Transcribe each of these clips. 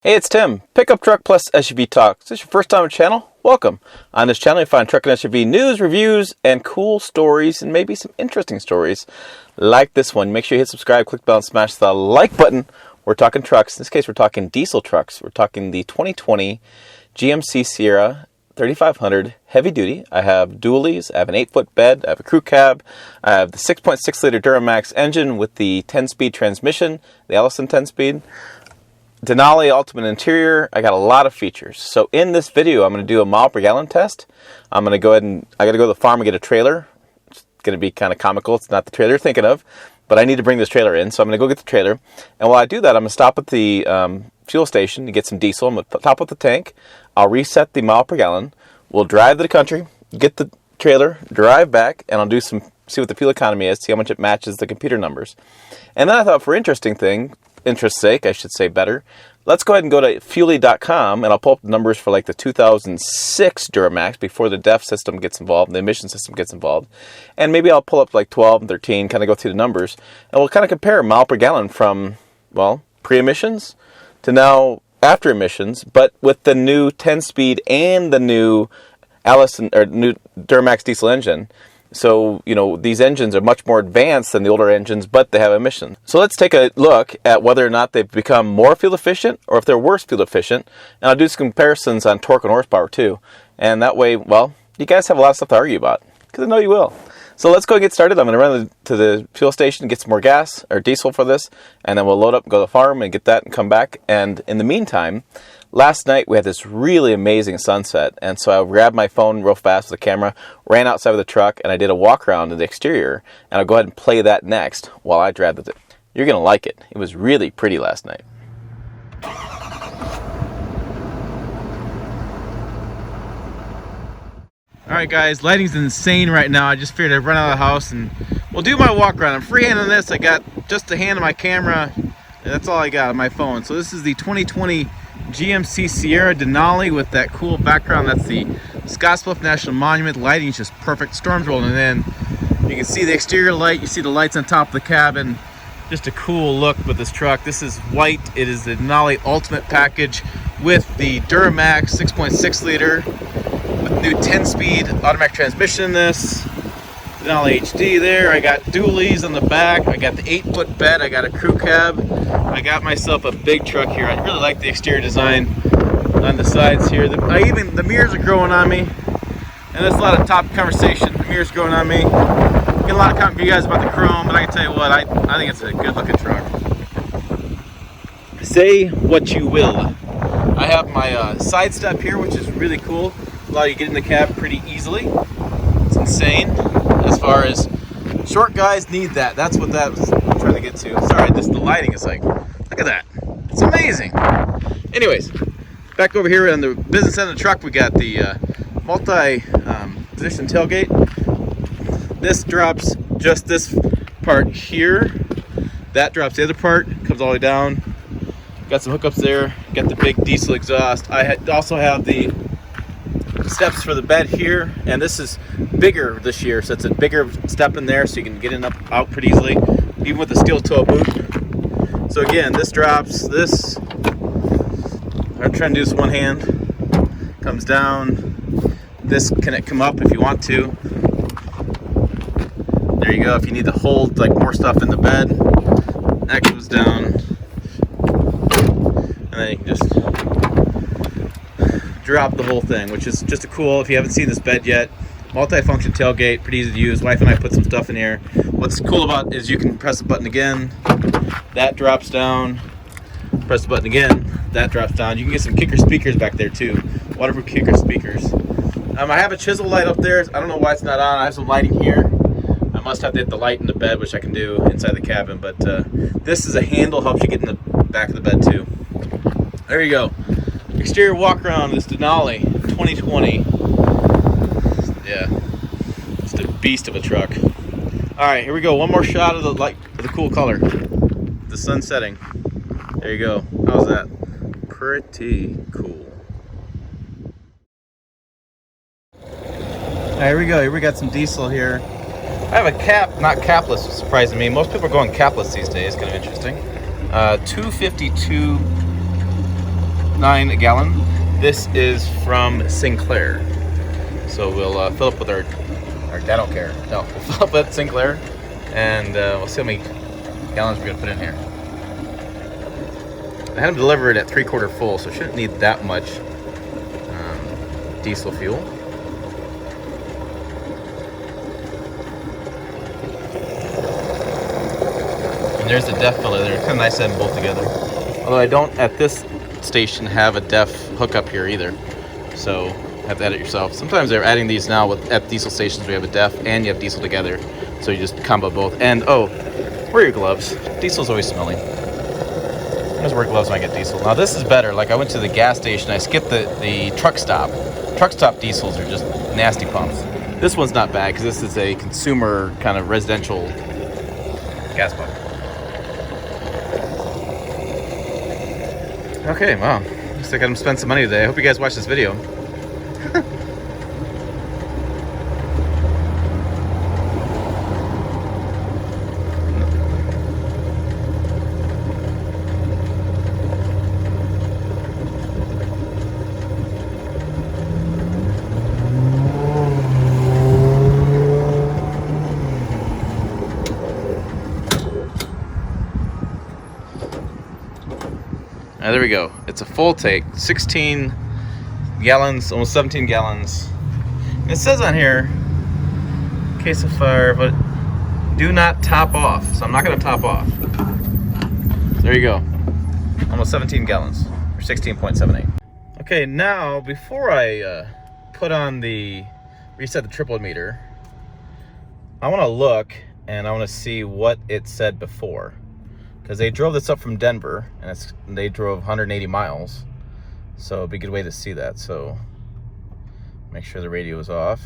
Hey, it's Tim, Pickup Truck Plus SUV Talk. Is this your first time on the channel? Welcome. On this channel, you find truck and SUV news, reviews, and cool stories, and maybe some interesting stories like this one. Make sure you hit subscribe, click the bell, and smash the like button. We're talking trucks. In this case, we're talking diesel trucks. We're talking the 2020 GMC Sierra 3500 heavy duty. I have dualies. I have an 8-foot bed. I have a crew cab. I have the 6.6 liter Duramax engine with the 10-speed transmission, the Allison 10-speed. Denali Ultimate Interior. I got a lot of features. So in this video, I'm going to do a mile per gallon test. I'm going to go ahead and I got to go to the farm and get a trailer. It's going to be kind of comical. It's not the trailer you're thinking of, but I need to bring this trailer in. So I'm going to go get the trailer. And while I do that, I'm going to stop at the fuel station to get some diesel. I'm going to top up the tank. I'll reset the mile per gallon. We'll drive to the country, get the trailer, drive back, and I'll do see what the fuel economy is, see how much it matches the computer numbers. And then I thought for interest's sake, I should say better, let's go ahead and go to Fueling.com, and I'll pull up the numbers for like the 2006 Duramax before the DEF system gets involved, the emission system gets involved. And maybe I'll pull up like 12 and 13, kind of go through the numbers, and we'll kind of compare mile per gallon from, well, pre-emissions to now after emissions, but with the new 10-speed and the new Allison, or new Duramax diesel engine. So, you know, these engines are much more advanced than the older engines, but they have emissions. So let's take a look at whether or not they've become more fuel efficient or if they're worse fuel efficient. And I'll do some comparisons on torque and horsepower too. And that way, well, you guys have a lot of stuff to argue about, because I know you will. So let's go and get started. I'm going to run to the fuel station, get some more gas or diesel for this, and then we'll load up, go to the farm and get that and come back. And in the meantime, last night we had this really amazing sunset, and so I grabbed my phone real fast with the camera, ran outside with the truck, and I did a walk around in the exterior, and I'll go ahead and play that next while I drive it. You're going to like it. It was really pretty last night. Alright guys, lighting's insane right now. I just figured I'd run out of the house and we'll do my walk around. I'm freehanding this. I got just a hand of my camera, and that's all I got on my phone. So this is the 2020 GMC Sierra Denali with that cool background. That's the Scottsbluff National Monument. The lighting is just perfect. Storm's rolling in. You can see the exterior light. You see the lights on top of the cabin. Just a cool look with this truck. This is white. It is the Denali Ultimate Package with the Duramax 6.6 liter with new 10-speed automatic transmission in this. Denali HD there. I got dualies on the back. I got the 8-foot bed. I got a crew cab. I got myself a big truck here. I really like the exterior design on the sides here. The mirrors are growing on me, and there's a lot of top conversation. The mirrors growing on me. Get a lot of comment from you guys about the chrome, but I can tell you what, I think it's a good looking truck. Say what you will. I have my side step here, which is really cool. Allow you to get in the cab pretty easily. It's insane. As far as short guys need that. That's what that was I'm trying to get to. Sorry, the lighting is like, look at that. It's amazing. Anyways, back over here on the business end of the truck, we got the multi-position tailgate. This drops just this part here. That drops the other part, comes all the way down. Got some hookups there. Got the big diesel exhaust. I also have the steps for the bed here, and this is bigger this year, so it's a bigger step in there, so you can get in out pretty easily, even with the steel toe boot. So again, this drops this. I'm trying to do this one hand. Comes down. This can come up if you want to. There you go. If you need to hold like more stuff in the bed, that goes down, and then you can just drop the whole thing, which is just a cool, if you haven't seen this bed yet, multi-function tailgate, pretty easy to use. Wife and I put some stuff in here. What's cool about it is you can press the button again, that drops down, press the button again, that drops down. You can get some kicker speakers back there too, waterproof kicker speakers. I have a chisel light up there. I don't know why it's not on. I have some lighting here. I must have to hit the light in the bed, which I can do inside the cabin, but this is a handle, helps you get in the back of the bed too. There you go. Exterior walk around this Denali 2020. Yeah, just a beast of a truck. All right, here we go. One more shot of the light, of the cool color, the sun setting. There you go. How's that? Pretty cool. All right, here we go. Here we got some diesel here. I have a cap, not capless, surprising me. Most people are going capless these days. Kind of interesting. 252 $2.9 a gallon. This is from Sinclair. So we'll fill up with our I don't care. No, we'll fill up at Sinclair, and we'll see how many gallons we're gonna put in here. I had them delivered at 3/4 full, so shouldn't need that much diesel fuel. And there's the DEF filler there. It's kind of nice to have them both together. Although I don't at this station have a DEF hookup here either, so you have to add it yourself. Sometimes they're adding these now at diesel stations. We have a DEF and you have diesel together, so you just combo both. And oh, wear your gloves. Diesel's always smelly. I always wear gloves when I get diesel. Now this is better. Like I went to the gas station, I skipped the truck stop. Truck stop diesels are just nasty pumps. This one's not bad because this is a consumer kind of residential gas pump. Okay, wow. Looks like I'm gonna spend some money today. I hope you guys watch this video. There we go. It's a full take, 16 gallons, almost 17 gallons. And it says on here, in case of fire, but do not top off. So I'm not going to top off. So there you go. Almost 17 gallons, or 16.78. Okay, now before I put on reset the triple meter, I want to look and I want to see what it said before. Because they drove this up from Denver, and they drove 180 miles. So it'd be a good way to see that. So make sure the radio is off.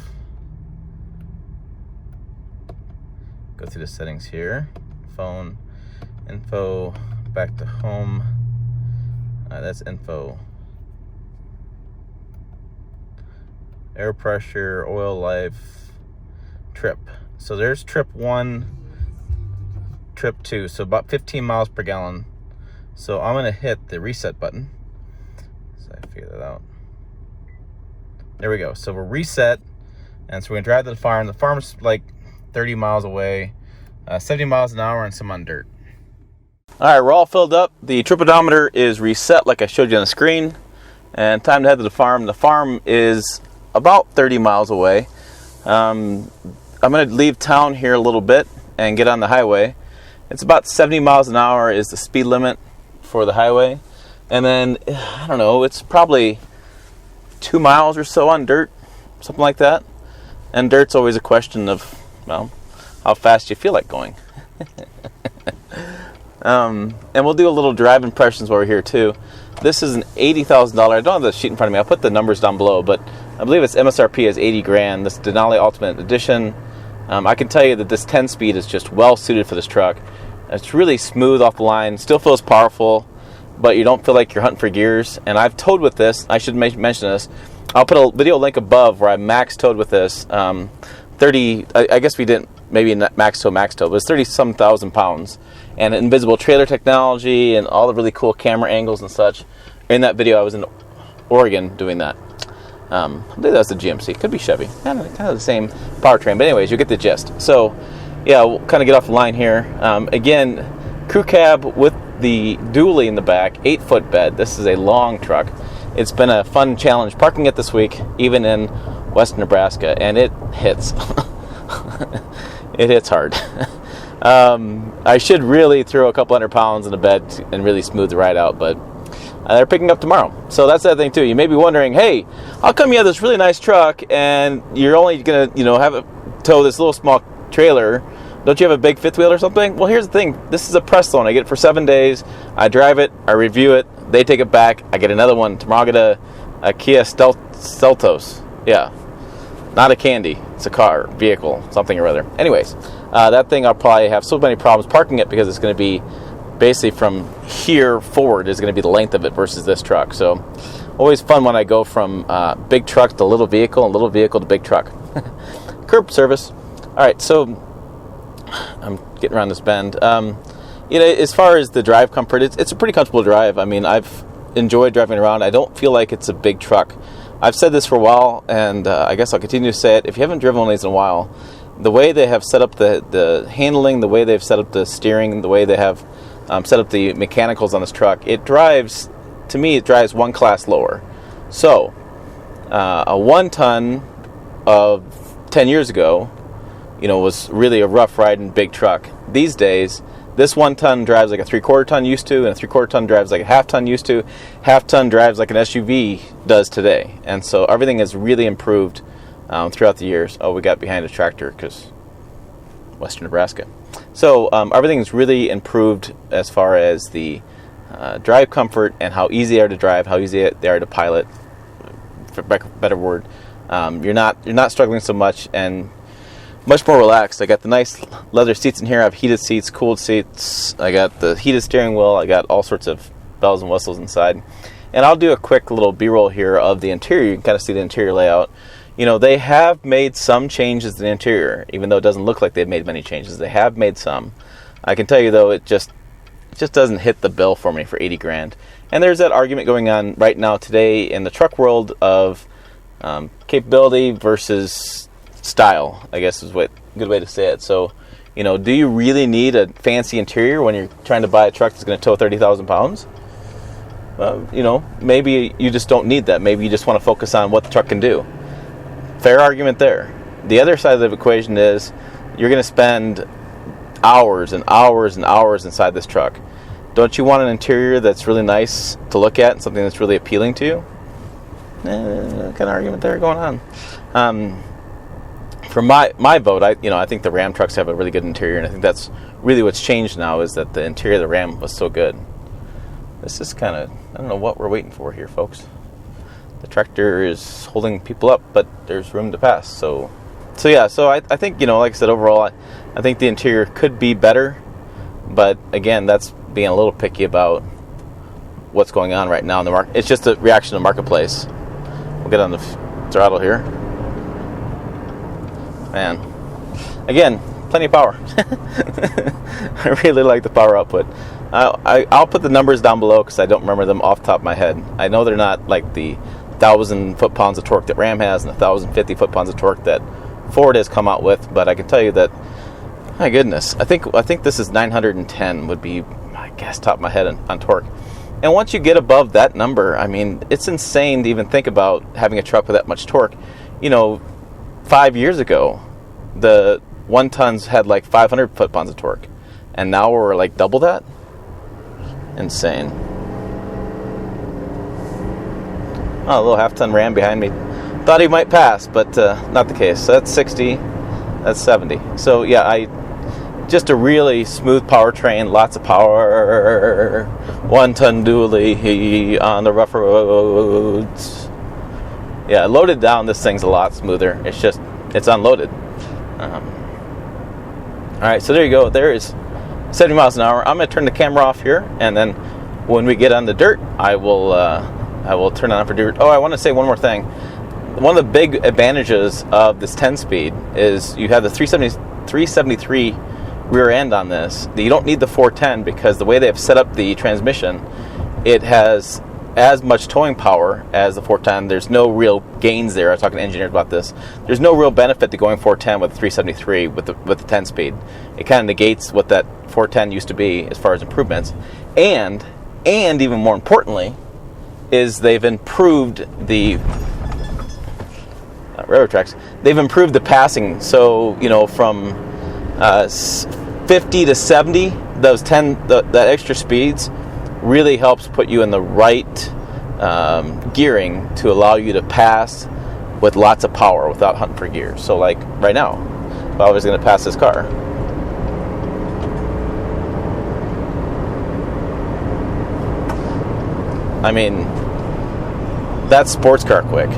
Go through the settings here. Phone, info, back to home. That's info. Air pressure, oil life, trip. So there's trip 1. Trip 2, so about 15 miles per gallon. So I'm gonna hit the reset button. So I figure that out. There we go. So we're reset, and so we're gonna drive to the farm. The farm's like 30 miles away, 70 miles an hour, and some on dirt. All right, we're all filled up. The trip odometer is reset, like I showed you on the screen, and time to head to the farm. The farm is about 30 miles away. I'm gonna leave town here a little bit and get on the highway. It's about 70 miles an hour is the speed limit for the highway. And then, I don't know, it's probably 2 miles or so on dirt, something like that. And dirt's always a question of, well, how fast you feel like going. And we'll do a little drive impressions while we're here too. This is an $80,000. I don't have the sheet in front of me. I'll put the numbers down below, but I believe its MSRP is 80 grand. This Denali Ultimate Edition. I can tell you that this 10-speed is just well suited for this truck. It's really smooth off the line, still feels powerful, but you don't feel like you're hunting for gears. And I've towed with this. I should mention this. I'll put a video link above where I max towed with this. 30, I guess we didn't maybe max tow, but it's 30-some thousand pounds. And invisible trailer technology and all the really cool camera angles and such. In that video, I was in Oregon doing that. I believe that was the GMC. Could be Chevy. Kind of the same powertrain. But anyways, you get the gist. So, yeah, we'll kind of get off the line here. Again, crew cab with the dually in the back, 8-foot bed. This is a long truck. It's been a fun challenge parking it this week, even in western Nebraska, and it hits. It hits hard. I should really throw a couple hundred pounds in the bed and really smooth the ride out, but they're picking up tomorrow. So that's the other thing too. You may be wondering, hey, how come you have this really nice truck and you're only gonna, have it tow this little small trailer? Don't you have a big fifth wheel or something? Well, here's the thing. This is a press loan. I get it for 7 days. I drive it. I review it. They take it back. I get another one. Tomorrow I get a Kia Seltos. Yeah. Not a candy. It's a car, vehicle, something or other. Anyways, that thing I'll probably have so many problems parking it because it's going to be basically from here forward is going to be the length of it versus this truck. So always fun when I go from big truck to little vehicle and little vehicle to big truck. Curb service. All right, so I'm getting around this bend. As far as the drive comfort, it's a pretty comfortable drive. I mean, I've enjoy driving around. I don't feel like it's a big truck. I've said this for a while, and I guess I'll continue to say it. If you haven't driven one of these in a while, the way they have set up the handling, the way they've set up the steering, the way they have set up the mechanicals on this truck, it drives one class lower. So, a 1 ton of 10 years ago, was really a rough riding big truck. These days, this 1 ton drives like a 3/4 ton used to, and a 3/4 ton drives like a half ton used to. Half ton drives like an SUV does today. And so everything has really improved throughout the years. Oh, we got behind a tractor because Western Nebraska. So everything's really improved as far as the drive comfort and how easy they are to drive, how easy they are to pilot, for better word. You're not struggling so much, and much more relaxed. I got the nice leather seats in here. I have heated seats, cooled seats. I got the heated steering wheel. I got all sorts of bells and whistles inside. And I'll do a quick little B-roll here of the interior. You can kind of see the interior layout. They have made some changes to the interior, even though it doesn't look like they've made many changes. They have made some. I can tell you, though, it just doesn't hit the bill for me for $80,000. And there's that argument going on right now today in the truck world of capability versus style, I guess is a good way to say it. So, do you really need a fancy interior when you're trying to buy a truck that's going to tow 30,000 pounds? Maybe you just don't need that. Maybe you just want to focus on what the truck can do. Fair argument there. The other side of the equation is you're going to spend hours and hours and hours inside this truck. Don't you want an interior that's really nice to look at and something that's really appealing to you? Kind of argument there going on. For my vote, I think the Ram trucks have a really good interior, and I think that's really what's changed now is that the interior of the Ram was so good. This is kind of, I don't know what we're waiting for here, folks. The tractor is holding people up, but there's room to pass. So I think, like I said, overall, I think the interior could be better, but again, that's being a little picky about what's going on right now in the market. It's just a reaction to the marketplace. We'll get on the throttle here. Man, again, plenty of power. I really like the power output. I'll put the numbers down below because I don't remember them off the top of my head. I know they're not like the 1,000 foot-pounds of torque that Ram has and the 1,050 foot-pounds of torque that Ford has come out with, but I can tell you that, my goodness, I think this is 910 would be, I guess, top of my head on torque. And once you get above that number, I mean, it's insane to even think about having a truck with that much torque. 5 years ago, the 1 tons had like 500 foot-pounds of torque, and now we're like double that. Insane. Oh, a little half-ton Ram behind me. Thought he might pass, but not the case. So that's 60. That's 70. So yeah, just a really smooth powertrain, lots of power. 1 ton dually on the rough roads. Yeah, loaded down, this thing's a lot smoother. It's unloaded. Alright, so there you go. There is 70 miles an hour. I'm going to turn the camera off here, and then when we get on the dirt, I will turn it on for dirt. Oh, I want to say one more thing. One of the big advantages of this 10-speed is you have the 373 rear end on this. You don't need the 410 because the way they have set up the transmission, it has as much towing power as the 410. There's no real gains there. I was talking to engineers about this. There's no real benefit to going 410 with the 373 with the 10-speed. It kind of negates what that 410 used to be as far as improvements. And even more importantly, is they've improved the railroad tracks. They've improved the passing. So from 50 to 70, those that extra speeds really helps put you in the right gearing to allow you to pass with lots of power without hunting for gears. So like right now, if I was going to pass this car, I mean, that's sports car quick.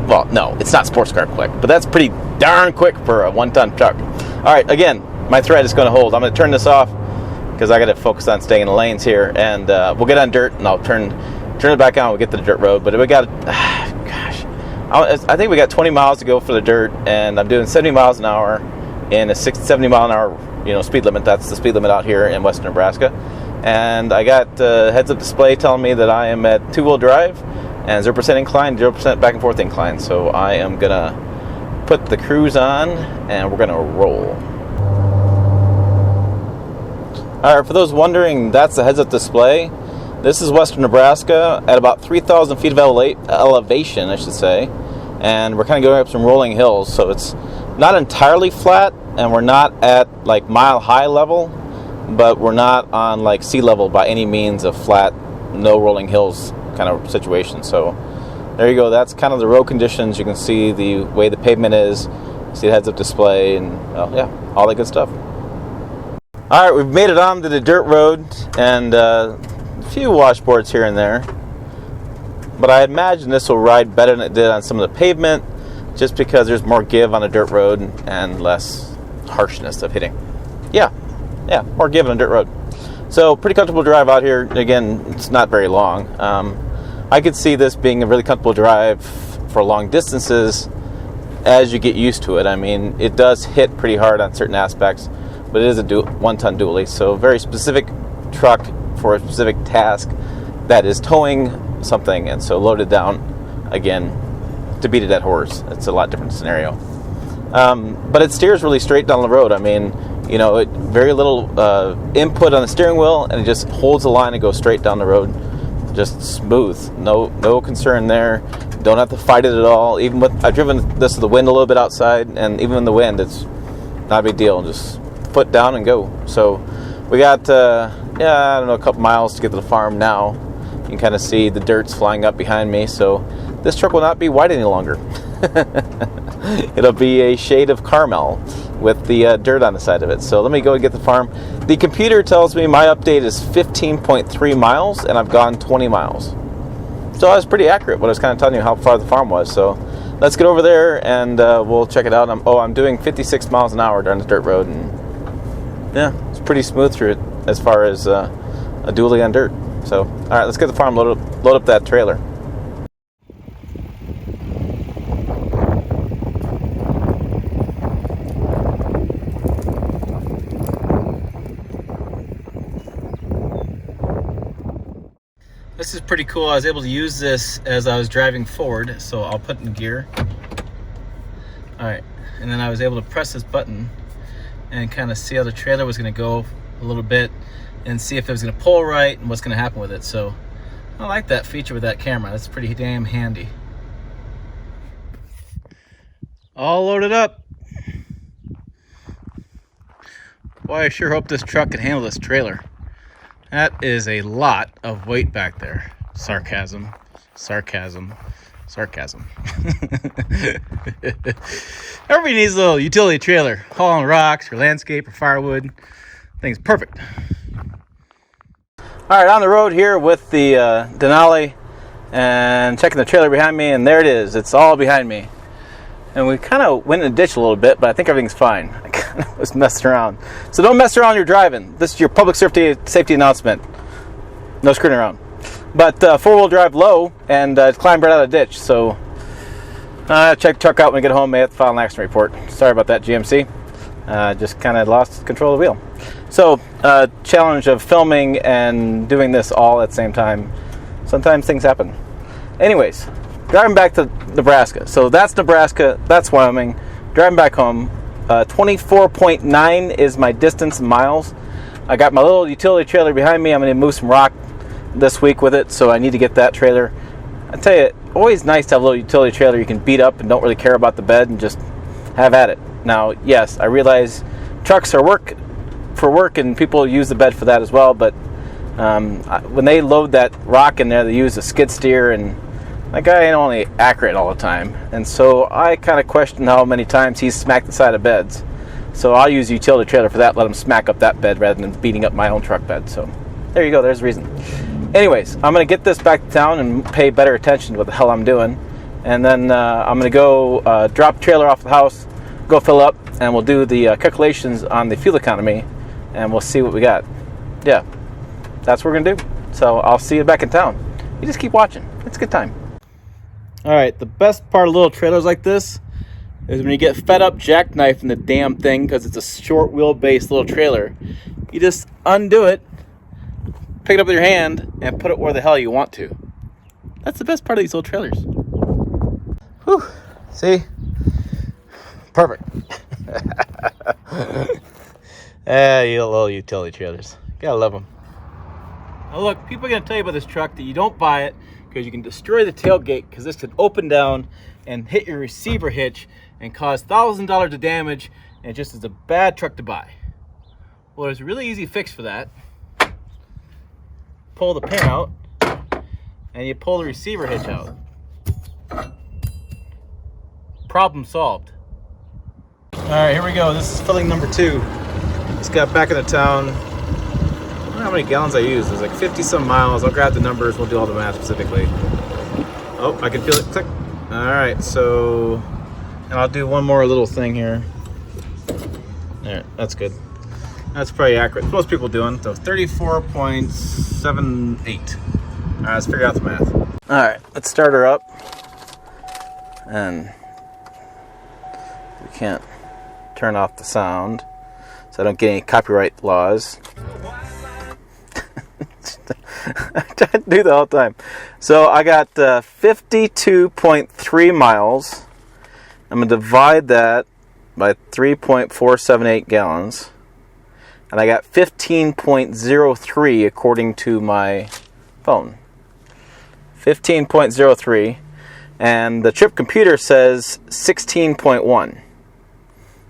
Well, no, it's not sports car quick, but that's pretty darn quick for a 1-ton truck. All right, again, my thread is going to hold. I'm going to turn this off because I got to focus on staying in the lanes here, and we'll get on dirt, and I'll turn it back on. We'll get to the dirt road, but we got, I think we got 20 miles to go for the dirt, and I'm doing 70 miles an hour in a 70 mile an hour, speed limit. That's the speed limit out here in Western Nebraska. and I got heads-up display telling me that I am at two-wheel drive and 0% incline, 0% back and forth incline. So I am gonna put the cruise on and we're gonna roll. Alright, for those wondering, that's the heads-up display. This is western Nebraska at about 3,000 feet of elevation, I should say. And we're kind of going up some rolling hills, so it's not entirely flat, and we're not at like mile-high level, but we're not on like sea level by any means of flat, no rolling hills kind of situation. So there you go. That's kind of the road conditions. You can see the way the pavement is, see the heads-up display, and yeah, all that good stuff. All right, we've made it on to the dirt road, and a few washboards here and there. But I imagine this will ride better than it did on some of the pavement, just because there's more give on a dirt road and less harshness of hitting. Yeah, more give on a dirt road. So pretty comfortable drive out here. Again, it's not very long. I could see this being a really comfortable drive for long distances as you get used to it. I mean, it does hit pretty hard on certain aspects, but it is a one-ton dually, so very specific truck for a specific task that is towing something, and so loaded down, again, to beat a dead horse. It's a lot different scenario. But it steers really straight down the road. I mean, very little input on the steering wheel, and it just holds the line and goes straight down the road. Just smooth. No concern there. Don't have to fight it at all. Even with, I've driven this with the wind a little bit outside, and even in the wind, it's not a big deal. Just foot down and go. So we got, a couple miles to get to the farm now. You can kind of see the dirt's flying up behind me, so this truck will not be white any longer. It'll be a shade of caramel with the dirt on the side of it. So let me go and get the farm. The computer tells me my update is 15.3 miles, and I've gone 20 miles. So that was pretty accurate, but I was kind of telling you how far the farm was. So let's get over there, and we'll check it out. I'm doing 56 miles an hour down the dirt road, and yeah, it's pretty smooth through it as far as a dually on dirt. So, all right, let's get the farm, load up that trailer. This is pretty cool. I was able to use this as I was driving forward, so I'll put in gear. All right, and then I was able to press this button and kind of see how the trailer was going to go a little bit, and see if it was going to pull right and what's going to happen with it. So I like that feature with that camera. That's pretty damn handy. All loaded up. Boy, I sure hope this truck can handle this trailer. That is a lot of weight back there. Sarcasm. Everybody needs a little utility trailer. Hauling rocks or landscape or firewood. Thing's perfect. All right, on the road here with the Denali, and checking the trailer behind me, and there it is. It's all behind me. And we kind of went in a ditch a little bit, but I think everything's fine. I kind of was messing around. So don't mess around when you're driving. This is your public safety announcement. No screwing around. But four-wheel drive low, and climbed right out of the ditch. So check the truck out when I get home. May have to file an accident report. Sorry about that, GMC. Just kind of lost control of the wheel. So, challenge of filming and doing this all at the same time. Sometimes things happen. Anyways, driving back to Nebraska. So that's Nebraska, that's Wyoming. Driving back home. 24.9 is my distance in miles. I got my little utility trailer behind me. I'm going to move some rock this week with it, so I need to get that trailer. I tell you, always nice to have a little utility trailer you can beat up and don't really care about the bed and just have at it. Now, yes, I realize trucks are for work and people use the bed for that as well, but when they load that rock in there, they use a skid steer, and that guy ain't only accurate all the time. And so I kind of question how many times he's smacked the side of beds. So I'll use a utility trailer for that, let him smack up that bed rather than beating up my own truck bed. So there you go, there's the reason. Anyways, I'm going to get this back to town and pay better attention to what the hell I'm doing. And then I'm going to go drop the trailer off the house, go fill up, and we'll do the calculations on the fuel economy, and we'll see what we got. Yeah, that's what we're going to do. So I'll see you back in town. You just keep watching. It's a good time. All right, the best part of little trailers like this is when you get fed up jackknifing the damn thing because it's a short wheelbase little trailer. You just undo it, pick it up with your hand and put it where the hell you want to. That's the best part of these old trailers. Whew. See? Perfect. You little utility trailers. Gotta love them. Now look, people are gonna tell you about this truck that you don't buy it because you can destroy the tailgate, because this could open down and hit your receiver hitch and cause $1,000 of damage, and it just is a bad truck to buy. Well, there's a really easy fix for that. Pull the pin out and you pull the receiver hitch out. Problem solved. All right, here we go. This is filling number 2. Just got back into town. I don't know how many gallons I used. It was like 50 some miles. I'll grab the numbers. We'll do all the math specifically. Oh, I can feel it click. All right, so, and I'll do one more little thing here. There, that's good. That's pretty accurate. Most people doing. So 34.78. All right, let's figure out the math. All right, let's start her up. And we can't turn off the sound, so I don't get any copyright laws. I try to do that all the time. So I got 52.3 miles. I'm going to divide that by 3.478 gallons. And I got 15.03 according to my phone. 15.03. And the trip computer says 16.1.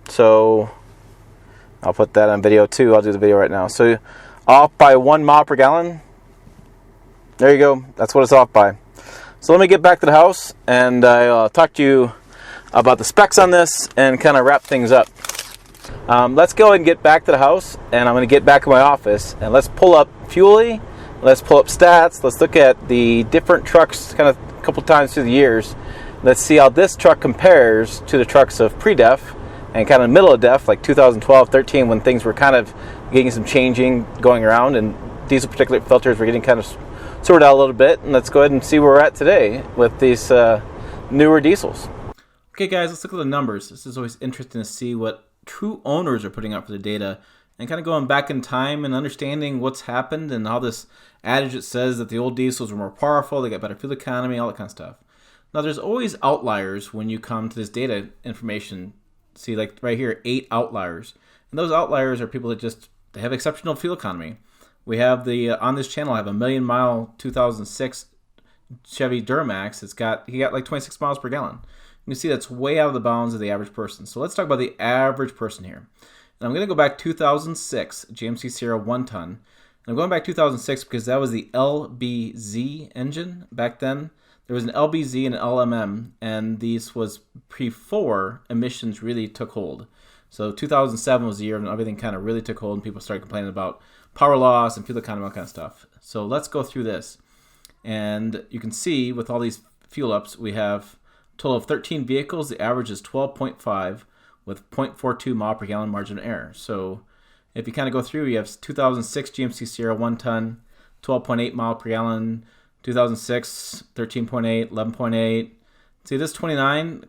So I'll put that on video too. I'll do the video right now. So off by 1 mile per gallon. There you go. That's what it's off by. So let me get back to the house and I'll talk to you about the specs on this and kind of wrap things up. Let's go and get back to the house, and I'm going to get back in my office and let's pull up Fuelie. Let's pull up stats. Let's look at the different trucks kind of a couple times through the years. Let's see how this truck compares to the trucks of pre-def and kind of middle of def, like 2012, 13, when things were kind of getting some changing going around and diesel particulate filters were getting kind of sorted out a little bit. And let's go ahead and see where we're at today with these newer diesels. Okay guys, let's look at the numbers. This is always interesting to see what true owners are putting out for the data and kind of going back in time and understanding what's happened and how this adage that says that the old diesels were more powerful, they got better fuel economy, all that kind of stuff. Now there's always outliers when you come to this data information. See, like right here, 8 outliers. And those outliers are people that just they have exceptional fuel economy. We have the on this channel I have a 1,000,000-mile 2006 Chevy Duramax. He got like 26 miles per gallon. You can see that's way out of the bounds of the average person. So let's talk about the average person here. And I'm going to go back 2006 GMC Sierra 1-ton. And I'm going back 2006 because that was the LBZ engine back then. There was an LBZ and an LMM, and these was before emissions really took hold. So 2007 was the year when everything kind of really took hold and people started complaining about power loss and fuel economy, all kind of stuff. So let's go through this. And you can see with all these fuel ups, we have a total of 13 vehicles. The average is 12.5 with 0.42 mile per gallon margin of error. So if you kind of go through, you have 2006 GMC Sierra 1-ton, 12.8 mile per gallon, 2006, 13.8, 11.8. See this 29?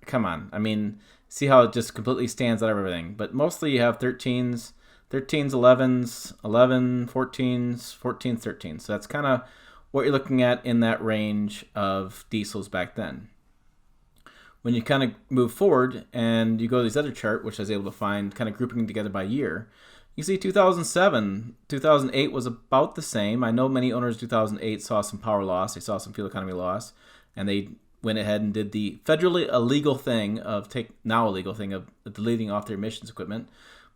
Come on. I mean, see how it just completely stands out of everything. But mostly you have 13s, 11s, 14s, 14s, 13s. So that's kind of what you're looking at in that range of diesels back then. When you kind of move forward and you go to this other chart, which I was able to find kind of grouping together by year, you see 2007, 2008 was about the same. I know many owners in 2008 saw some power loss, they saw some fuel economy loss, and they went ahead and did the federally illegal thing of deleting off their emissions equipment.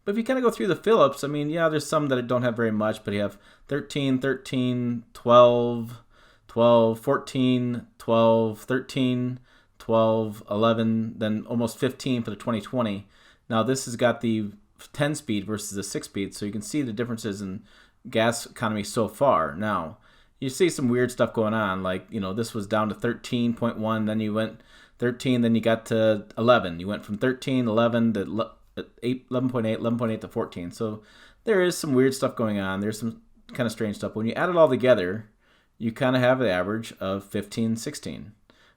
But if you kind of go through the Phillips, I mean, yeah, there's some that don't have very much, but you have 13, 13, 12, 12, 14, 12, 13, 12, 11, then almost 15 for the 2020. Now this has got the 10-speed versus the 6-speed, so you can see the differences in gas economy so far. Now, you see some weird stuff going on, like, you know, this was down to 13.1, then you went 13, then you got to 11. You went from 13, 11 to 8, 11.8, 11.8 to 14. So there is some weird stuff going on. There's some kind of strange stuff. When you add it all together, you kind of have the average of 15, 16.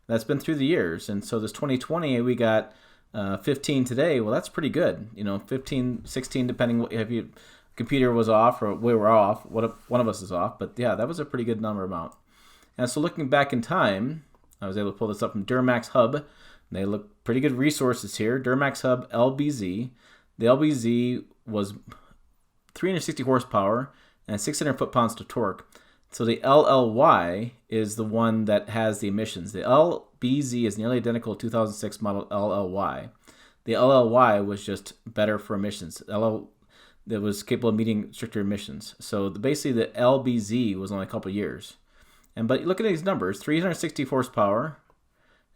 That's been through the years. And so this 2020, we got 15 today. Well, that's pretty good. You know, 15, 16, depending what have you. computer was off or we were off. One of us is off. But yeah, that was a pretty good number amount. And so looking back in time, I was able to pull this up from Duramax Hub. They look pretty good resources here. Duramax Hub LBZ. The LBZ was 360 horsepower and 600 foot-pounds to torque. So the LLY is the one that has the emissions. The LBZ is nearly identical to 2006 model LLY. The LLY was just better for emissions. That was capable of meeting stricter emissions. So basically the LBZ was only a couple years. But look at these numbers, 360 horsepower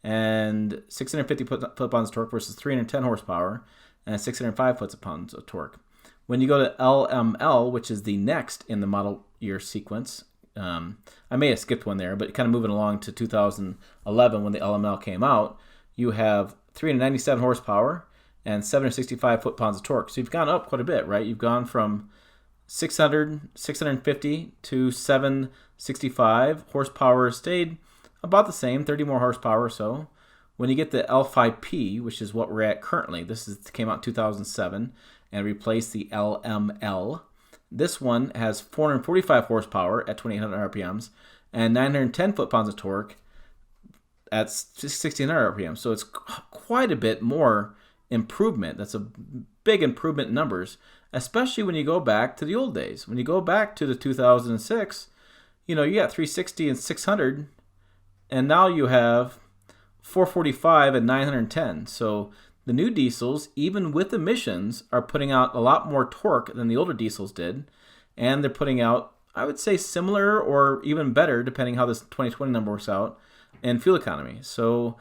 and 650 foot-pounds of torque versus 310 horsepower and 605 foot-pounds of torque. When you go to LML, which is the next in the model year sequence, I may have skipped one there, but kind of moving along to 2011 when the LML came out, you have 397 horsepower and 765 foot-pounds of torque. So you've gone up quite a bit, right? You've gone from 650 to 765. Horsepower stayed about the same, 30 more horsepower or so. When you get the L5P, which is what we're at currently, came out in 2007 and replaced the LML. This one has 445 horsepower at 2,800 RPMs and 910 foot-pounds of torque at 1,600 RPM. So it's quite a bit more improvement. That's a big improvement in numbers, especially when you go back to the old days. When you go back to the 2006, you got 360 and 600, and now you have 445 and 910. So the new diesels, even with emissions, are putting out a lot more torque than the older diesels did. And they're putting out, I would say, similar or even better, depending how this 2020 number works out, in fuel economy. So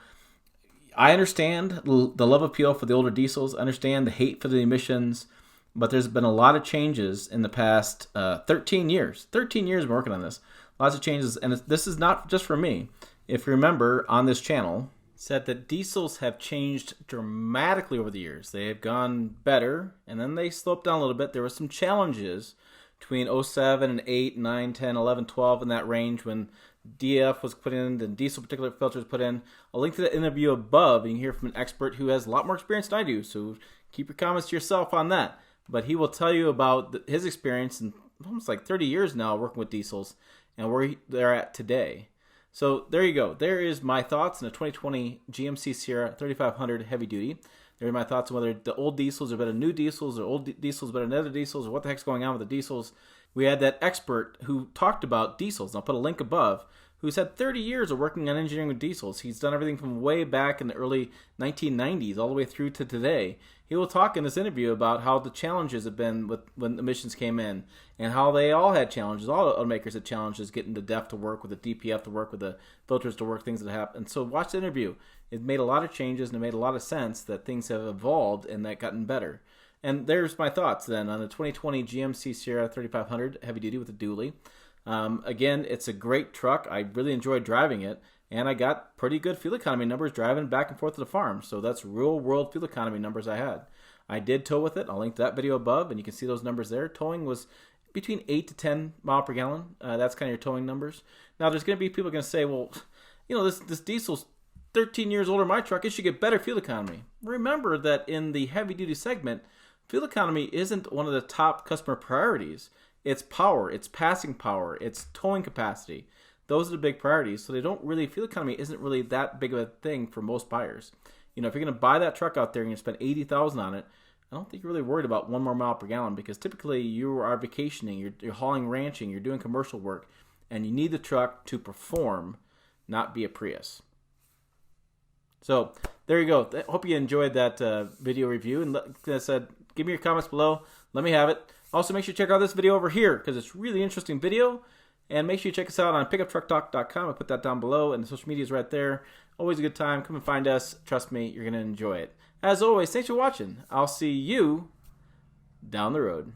I understand the love appeal for the older diesels. I understand the hate for the emissions. But there's been a lot of changes in the past 13 years. 13 years I've been working on this. Lots of changes. And this is not just for me. If you remember, on this channel, said that diesels have changed dramatically over the years. They have gone better, and then they sloped down a little bit. There were some challenges between 07 and 8, 9, 10, 11, 12 in that range when DF was put in, the diesel particulate filter was put in. I'll link to the interview above, and you can hear from an expert who has a lot more experience than I do, so keep your comments to yourself on that. But he will tell you about his experience in almost like 30 years now working with diesels and where they're at today. So there you go. There is my thoughts on the 2020 GMC Sierra 3500 heavy duty. There are my thoughts on whether the old diesels are better than new diesels or old diesels better than other diesels or what the heck's going on with the diesels. We had that expert who talked about diesels, and I'll put a link above, who's had 30 years of working on engineering with diesels. He's done everything from way back in the early 1990s all the way through to today. He will talk in this interview about how the challenges have been when emissions came in and how they all had challenges. All automakers had challenges getting the DEF to work, with the DPF to work, with the filters to work, things that happen. And so watch the interview. It made a lot of changes and it made a lot of sense that things have evolved and that gotten better. And there's my thoughts then on the 2020 GMC Sierra 3500 heavy duty with a dually. Again, it's a great truck. I really enjoyed driving it, and I got pretty good fuel economy numbers driving back and forth to the farm. So that's real world fuel economy numbers I had. I did tow with it. I'll link to that video above, and you can see those numbers there. Towing was between 8 to 10 mile per gallon. That's kind of your towing numbers. Now, there's going to be people going to say, well, this diesel's 13 years older than my truck. It should get better fuel economy. Remember that in the heavy-duty segment, fuel economy isn't one of the top customer priorities. It's power, it's passing power, it's towing capacity. Those are the big priorities. So fuel economy isn't really that big of a thing for most buyers. If you're going to buy that truck out there and you spend $80,000 on it, I don't think you're really worried about 1 more mile per gallon, because typically you are vacationing, you're hauling ranching, you're doing commercial work, and you need the truck to perform, not be a Prius. So there you go. I hope you enjoyed that video review. And like I said, give me your comments below. Let me have it. Also, make sure you check out this video over here because it's a really interesting video. And make sure you check us out on pickuptrucktalk.com. I put that down below, and the social media is right there. Always a good time. Come and find us. Trust me, you're going to enjoy it. As always, thanks for watching. I'll see you down the road.